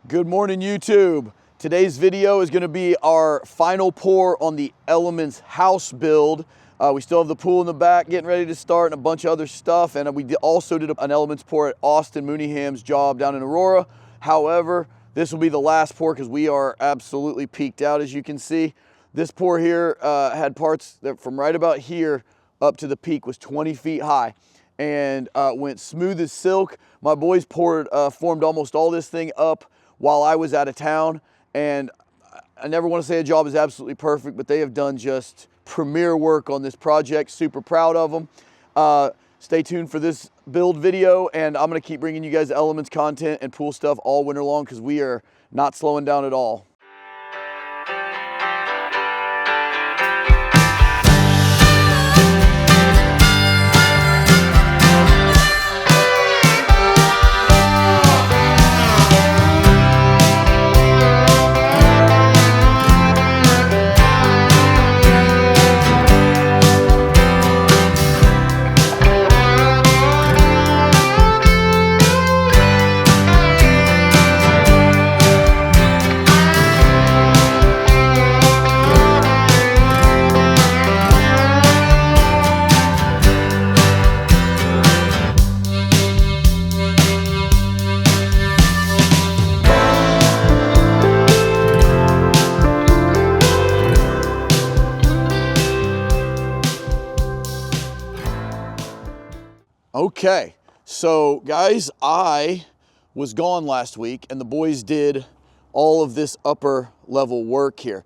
Good morning, YouTube. Today's video is going to be our final pour on the Elements house build. We still have the pool in the back getting ready to start and a bunch of other stuff. And we also did an Elements pour at Austin Mooneyham's job down in Aurora. However, this will be the last pour because we are absolutely peaked out, as you can see. This pour here had parts that from right about here up to the peak was 20 feet high and went smooth as silk. My boys formed almost all this thing up while I was out of town, and I never want to say a job is absolutely perfect, but they have done just premier work on this project. Super proud of them. Stay tuned for this build video, and I'm going to keep bringing you guys Elements content and pool stuff all winter long because we are not slowing down at all. Okay, so guys, I was gone last week and the boys did all of this upper level work here.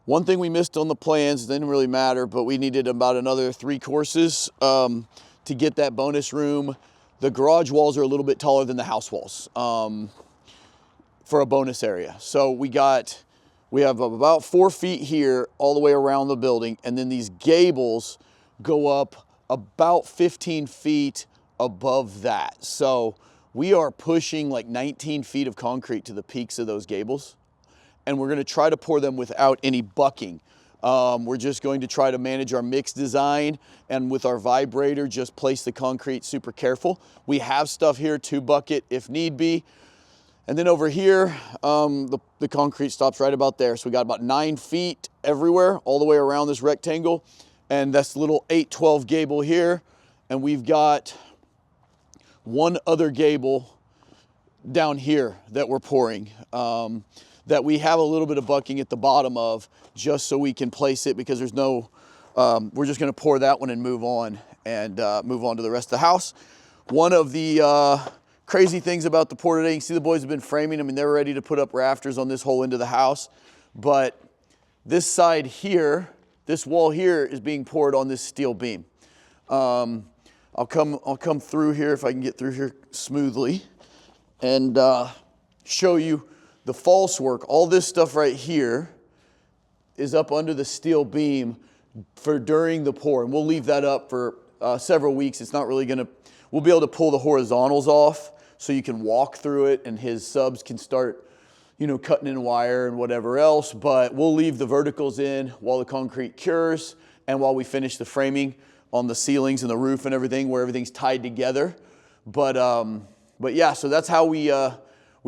One thing we missed on the plans, didn't really matter, but we needed about another 3 courses to get that bonus room. The garage walls are a little bit taller than the house walls for a bonus area. So we have about 4 feet here all the way around the building, and then these gables go up about 15 feet above that. So we are pushing like 19 feet of concrete to the peaks of those gables, and we're going to try to pour them without any bucking. We're just going to try to manage our mix design, and with our vibrator just place the concrete super careful. We have stuff here to bucket if need be. And then over here, the concrete stops right about there. So we got about 9 feet everywhere, all the way around this rectangle. And that's the little 8-12 gable here. And we've got one other gable down here that we're pouring, that we have a little bit of bucking at the bottom of, just so we can place it, because there's no, we're just gonna pour that one and move on to the rest of the house. One of the crazy things about the pour today, you can see the boys have been framing them and they're ready to put up rafters on this whole end of the house. But this side here, this wall here is being poured on this steel beam. I'll come through here if I can get through here smoothly and show you the false work. All this stuff right here is up under the steel beam for during the pour, and we'll leave that up for several weeks. It's not really gonna, we'll be able to pull the horizontals off so you can walk through it and his subs can start, you know, cutting in wire and whatever else, but we'll leave the verticals in while the concrete cures and while we finish the framing on the ceilings and the roof and everything, where everything's tied together. But yeah, so that's how we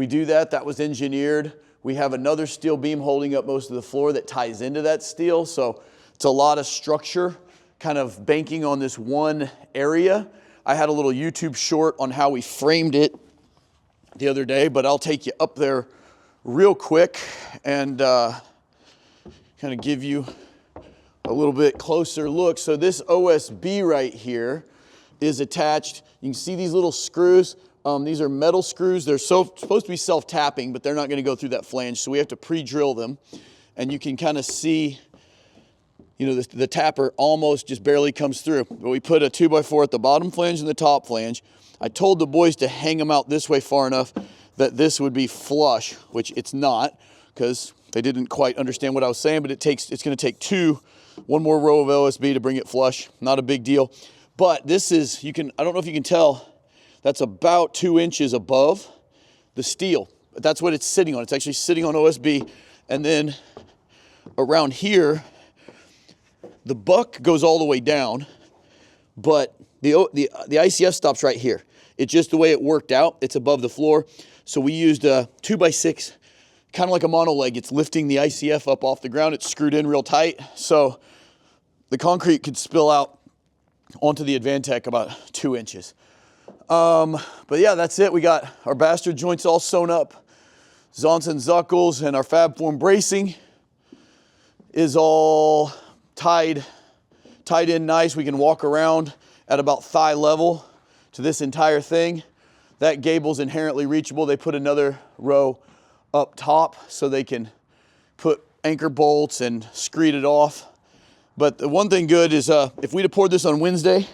do that. That was engineered. We have another steel beam holding up most of the floor that ties into that steel. So it's a lot of structure kind of banking on this one area. I had a little YouTube short on how we framed it the other day, but I'll take you up there real quick and kind of give you a little bit closer look. So this OSB right here is attached. You can see these little screws. These are metal screws. They're supposed to be self-tapping, but they're not going to go through that flange, so we have to pre-drill them. And you can kind of see, you know, the tapper almost just barely comes through. But we put a 2x4 at the bottom flange and the top flange. I told the boys to hang them out this way far enough that this would be flush, which it's not, because they didn't quite understand what I was saying, but it's going to take one more row of OSB to bring it flush. Not a big deal. But this is, I don't know if you can tell, that's about 2 inches above the steel. That's what it's sitting on. It's actually sitting on OSB. And then around here, the buck goes all the way down, but the ICF stops right here. It's just the way it worked out. It's above the floor. So we used a 2x6, kind of like a monoleg. It's lifting the ICF up off the ground. It's screwed in real tight. So the concrete could spill out onto the Advantech about 2 inches. But yeah, that's it. We got our bastard joints all sewn up. Zonts and Zuckles, and our fab form bracing is all tied in nice. We can walk around at about thigh level to this entire thing. That gable's inherently reachable. They put another row up top so they can put anchor bolts and screed it off. But the one thing good is if we'd have poured this on Wednesday,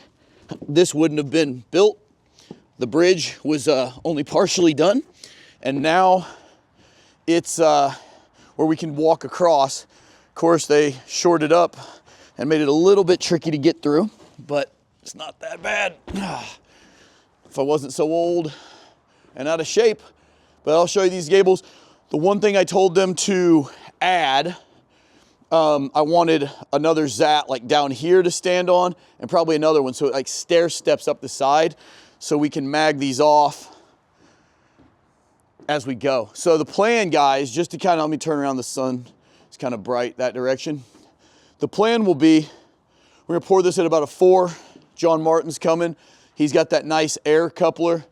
this wouldn't have been built. The bridge was only partially done, and now it's where we can walk across. Of course, they shorted up and made it a little bit tricky to get through, but it's not that bad. If I wasn't so old and out of shape. But I'll show you these gables. The one thing I told them to add, I wanted another zat like down here to stand on, and probably another one so it like stair steps up the side so we can mag these off as we go. So the plan, guys, just to kind of, let me turn around, the sun is kind of bright that direction. The plan will be, we're gonna pour this at about a 4. John Martin's coming. He's got that nice air coupler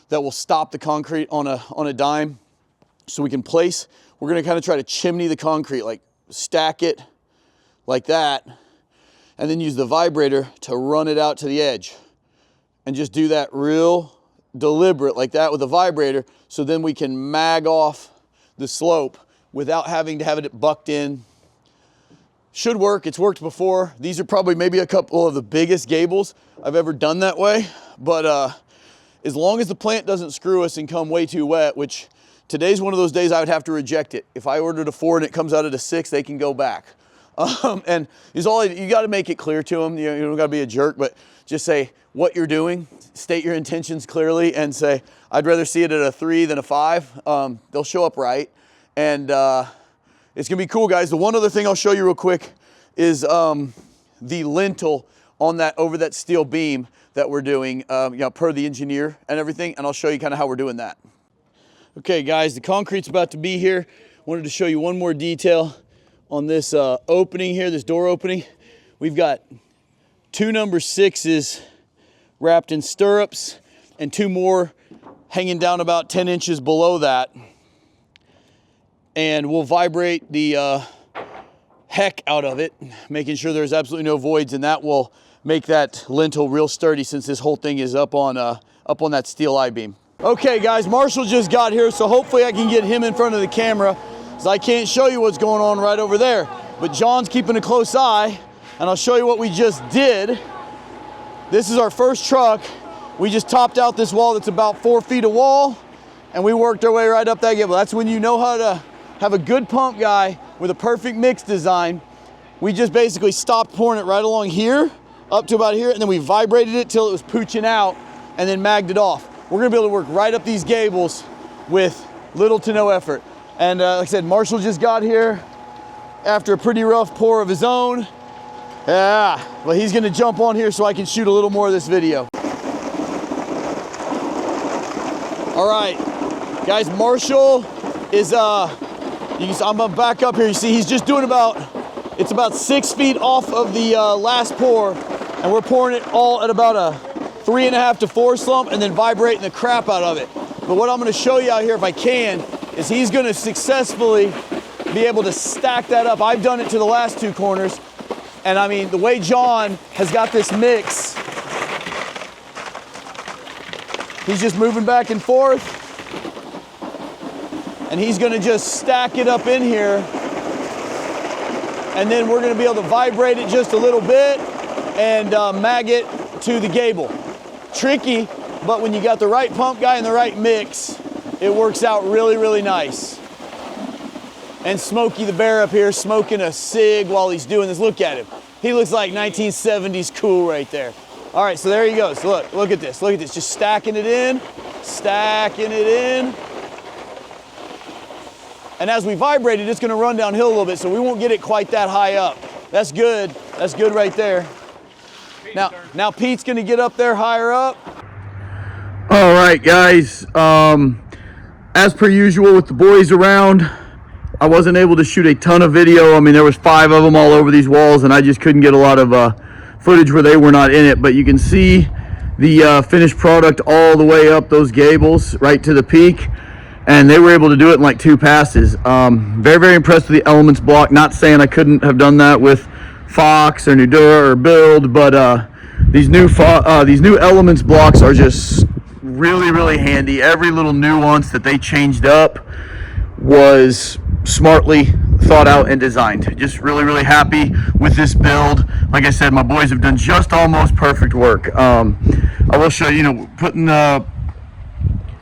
that will stop the concrete on a dime so we can place. We're gonna kind of try to chimney the concrete, like stack it like that, and then use the vibrator to run it out to the edge. And just do that real deliberate like that with the vibrator, so then we can mag off the slope without having to have it bucked in. Should work, it's worked before. These are probably maybe a couple of the biggest gables I've ever done that way, but as long as the plant doesn't screw us and come way too wet, which today's one of those days I would have to reject it. If I ordered a 4 and it comes out at a 6, they can go back. And you gotta make it clear to them, you don't gotta be a jerk, but just say what you're doing, state your intentions clearly, and say, I'd rather see it at a 3 than a 5. They'll show up right, and it's gonna be cool, guys. The one other thing I'll show you real quick is the lintel on that, over that steel beam that we're doing, per the engineer and everything, and I'll show you kind of how we're doing that. Okay, guys, the concrete's about to be here. Wanted to show you one more detail on this opening here, this door opening. We've got 2 number 6s wrapped in stirrups and 2 more hanging down about 10 inches below that. And we'll vibrate the heck out of it, making sure there's absolutely no voids, and that will make that lintel real sturdy since this whole thing is up on that steel I-beam. Okay, guys, Marshall just got here, so hopefully I can get him in front of the camera, because I can't show you what's going on right over there. But John's keeping a close eye, and I'll show you what we just did. This is our first truck. We just topped out this wall that's about 4 feet of wall, and we worked our way right up that gable. That's when you know how to have a good pump guy with a perfect mix design. We just basically stopped pouring it right along here, up to about here, and then we vibrated it till it was pooching out, and then magged it off. We're gonna be able to work right up these gables with little to no effort. And like I said, Marshall just got here after a pretty rough pour of his own. Yeah, but he's gonna jump on here so I can shoot a little more of this video. All right, guys, Marshall is, I'm gonna back up here. You see, he's just doing it's about 6 feet off of the last pour, and we're pouring it all at about a 3.5 to 4 slump, and then vibrating the crap out of it. But what I'm gonna show you out here, if I can, is he's gonna successfully be able to stack that up. I've done it to the last 2 corners, and I mean, the way John has got this mix, he's just moving back and forth, and he's gonna just stack it up in here, and then we're gonna be able to vibrate it just a little bit and mag it to the gable. Tricky, but when you got the right pump guy and the right mix, it works out really, really nice. And Smokey the Bear up here smoking a cig while he's doing this. Look at him. He looks like 1970s cool right there. All right, so there he goes. Look at this. Look at this. Just stacking it in, stacking it in. And as we vibrate it, it's gonna run downhill a little bit, so we won't get it quite that high up. That's good. That's good right there. Now Pete's gonna get up there higher up. All right, guys. as per usual with the boys around, I wasn't able to shoot a ton of video. I mean, there was 5 of them all over these walls, and I just couldn't get a lot of footage where they were not in it. But you can see the finished product all the way up those gables, right to the peak. And they were able to do it in like 2 passes. Very, very impressed with the Elements block. Not saying I couldn't have done that with Fox or Nudura or Build, but these new Elements blocks are just really, really handy. Every little nuance that they changed up was smartly thought out and designed. Just really, really happy with this build. Like I said, my boys have done just almost perfect work. I will show you, putting the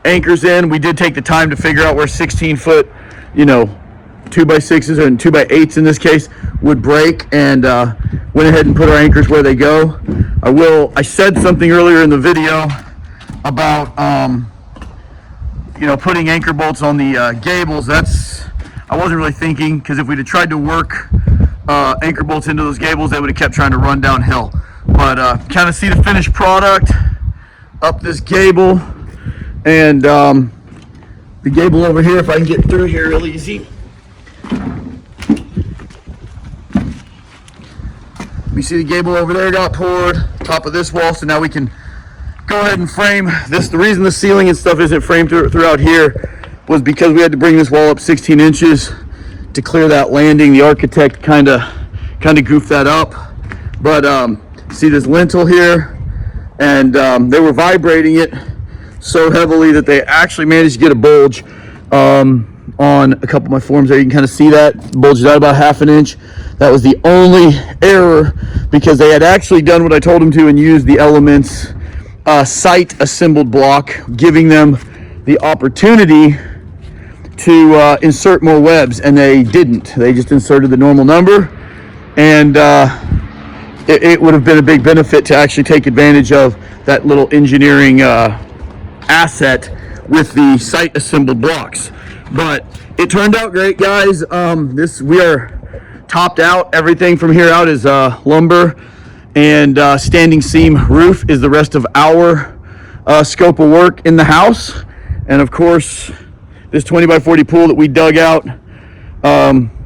anchors in, we did take the time to figure out where 16-foot, 2x6s and 2x8s in this case would break, and went ahead and put our anchors where they go. I said something earlier in the video about putting anchor bolts on the gables. I wasn't really thinking, because if we'd have tried to work anchor bolts into those gables, they would have kept trying to run downhill. But kind of see the finished product up this gable. And the gable over here, if I can get through here real easy. You see the gable over there got poured, top of this wall, so now we can go ahead and frame this. The reason the ceiling and stuff isn't framed throughout here was because we had to bring this wall up 16 inches to clear that landing. The architect kind of goofed that up. But see this lintel here, and they were vibrating it so heavily that they actually managed to get a bulge on a couple of my forms there. You can kind of see that bulged out about 1/2 inch. That was the only error, because they had actually done what I told them to and used the Elements sight assembled block, giving them the opportunity to insert more webs, and they didn't. They just inserted the normal number, and it would have been a big benefit to actually take advantage of that little engineering asset with the sight assembled blocks. But it turned out great, guys. We are topped out. Everything from here out is lumber, and standing seam roof is the rest of our scope of work in the house. And of course, this 20x40 pool that we dug out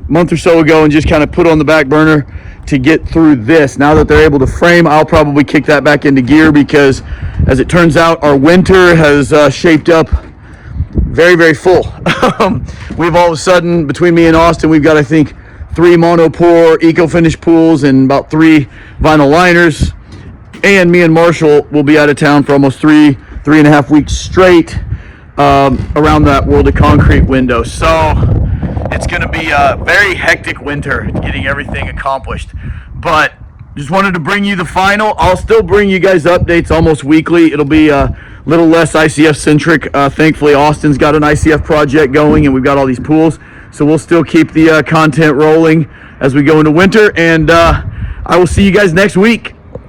month or so ago and just kind of put on the back burner to get through this. Now that they're able to frame, I'll probably kick that back into gear, because as it turns out, our winter has shaped up very, very full. We've all of a sudden, between me and Austin, we've got, I think, 3 monopore eco-finish pools and about 3 vinyl liners. And me and Marshall will be out of town for almost 3.5 weeks straight around that World of Concrete window. So it's going to be a very hectic winter getting everything accomplished. But just wanted to bring you the final. I'll still bring you guys updates almost weekly. It'll be a little less ICF centric. Thankfully, Austin's got an ICF project going, and we've got all these pools. So we'll still keep the content rolling as we go into winter. And I will see you guys next week.